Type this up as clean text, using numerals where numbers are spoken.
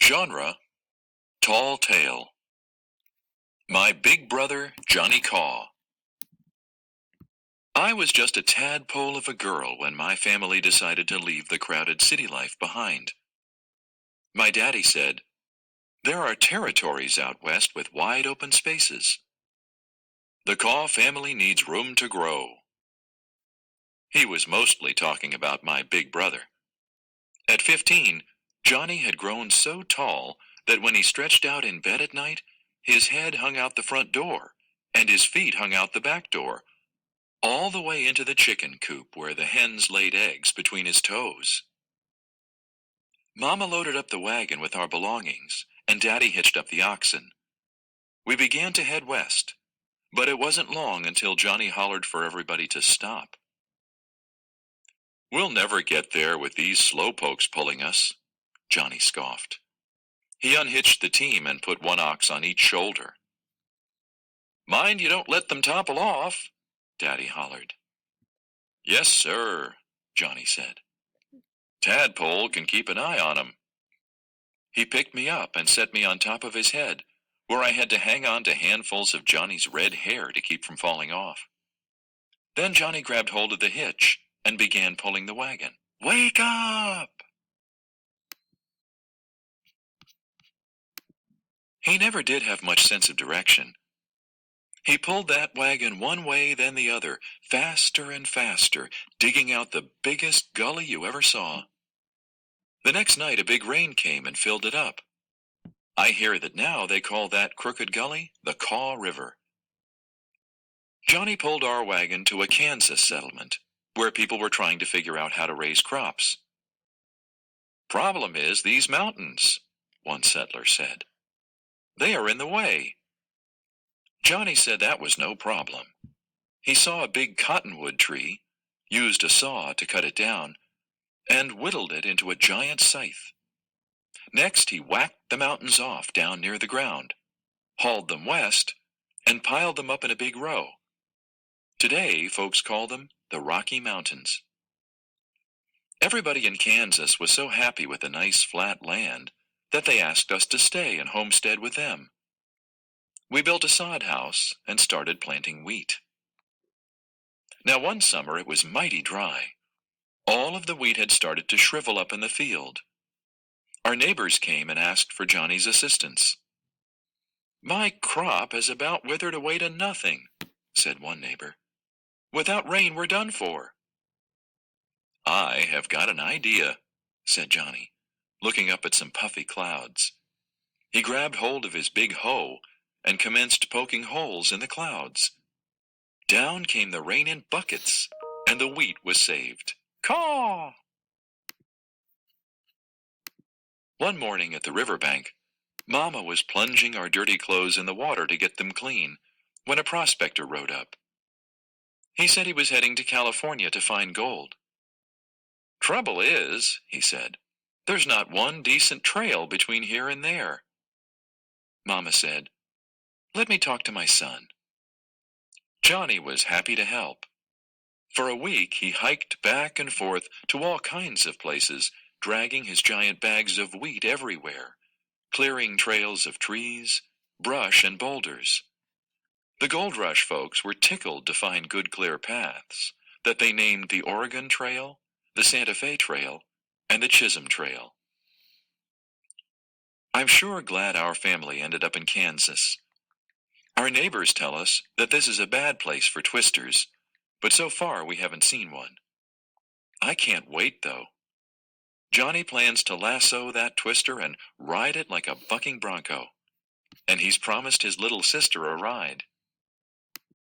Genre, Tall Tale. My Big Brother, Johnny Caw. I was just a tadpole of a girl when my family decided to leave the crowded city life behind. My daddy said, "There are territories out west with wide open spaces. The Caw family needs room to grow." He was mostly talking about my big brother. At 15, Johnny had grown so tall that when he stretched out in bed at night, his head hung out the front door, and his feet hung out the back door, all the way into the chicken coop where the hens laid eggs between his toes. Mama loaded up the wagon with our belongings, and Daddy hitched up the oxen. We began to head west, but it wasn't long until Johnny hollered for everybody to stop. "We'll never get there with these slowpokes pulling us," Johnny scoffed. He unhitched the team and put one ox on each shoulder. "Mind you don't let them topple off," Daddy hollered. "Yes, sir," Johnny said. "Tadpole can keep an eye on 'em." He picked me up and set me on top of his head, where I had to hang on to handfuls of Johnny's red hair to keep from falling off. Then Johnny grabbed hold of the hitch and began pulling the wagon. "Wake up!" He never did have much sense of direction. He pulled that wagon one way, then the other, faster and faster, digging out the biggest gully you ever saw. The next night a big rain came and filled it up. I hear that now they call that crooked gully the Caw River. Johnny pulled our wagon to a Kansas settlement, where people were trying to figure out how to raise crops. "Problem is these mountains," one settler said. "They are in the way." Johnny said that was no problem. He saw a big cottonwood tree, used a saw to cut it down, and whittled it into a giant scythe. Next he whacked the mountains off down near the ground, hauled them west, and piled them up in a big row. Today folks call them the Rocky Mountains. Everybody in Kansas was so happy with the nice flat land that they asked us to stay and homestead with them. We built a sod house and started planting wheat. Now one summer it was mighty dry. All of the wheat had started to shrivel up in the field. Our neighbors came and asked for Johnny's assistance. "My crop has about withered away to nothing," said one neighbor. "Without rain we're done for." "I have got an idea," said Johnny, looking up at some puffy clouds. He grabbed hold of his big hoe and commenced poking holes in the clouds. Down came the rain in buckets, and the wheat was saved. Caw! One morning at the riverbank, Mama was plunging our dirty clothes in the water to get them clean, when a prospector rode up. He said he was heading to California to find gold. "Trouble is," he said, "there's not one decent trail between here and there." Mama said, "Let me talk to my son." Johnny was happy to help. For a week he hiked back and forth to all kinds of places, dragging his giant bags of wheat everywhere, clearing trails of trees, brush, and boulders. The Gold Rush folks were tickled to find good clear paths that they named the Oregon Trail, the Santa Fe Trail, and the Chisholm Trail. I'm sure glad our family ended up in Kansas. Our neighbors tell us that this is a bad place for twisters, but so far we haven't seen one. I can't wait, though. Johnny plans to lasso that twister and ride it like a bucking bronco. And he's promised his little sister a ride.